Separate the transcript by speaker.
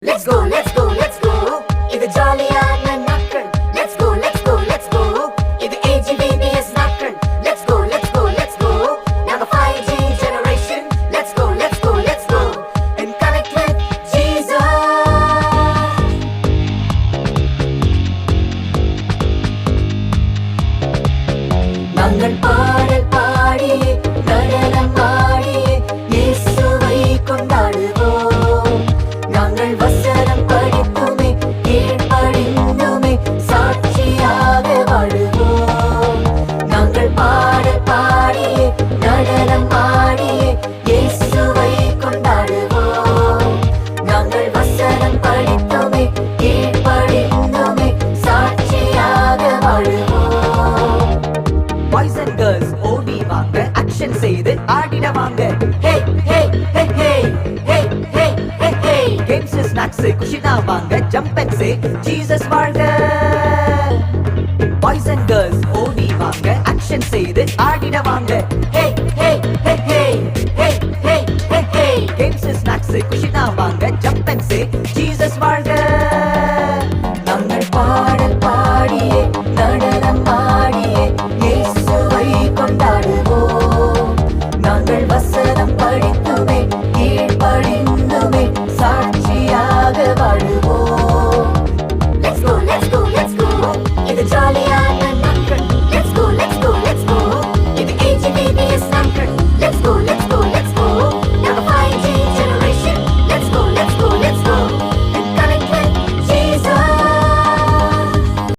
Speaker 1: Let's go, let's go, let's go. இது ஜாலியான நாட்கள். Let's go, let's go, let's go. இது AGVBS நாட்கள். Let's go, let's go, let's go. நாங்க 5G generation. Let's go, let's go, let's go. And connect with Jesus. நாங்கள் பாடல் பாடி நடனம் ஆடி இயேசுவை கொண்டாடுவோம். நாங்கள் வசனம் படித்துமே கீழ்ப்படிந்துமே சாட்சியாக வாழுவோம். நாங்கள் பாடல் பாடி நடனம் ஆடி இயேசுவை கொண்டாடுவோம். நாங்கள் வசனம் படித்துமே கீழ்ப்படிந்துமே சாட்சியாக வாழுவோம். Boys and girls ஓடி வாங்க, action செய்து ஆடிட வாங்க. Hey hey hey hey hey hey hey hey. Games snacks குஷினா வாங்க, jump and say Jesus வாழ்க. Boys and girls ஓடி வாங்க, action செய்து ஆடிட வாங்க. Hey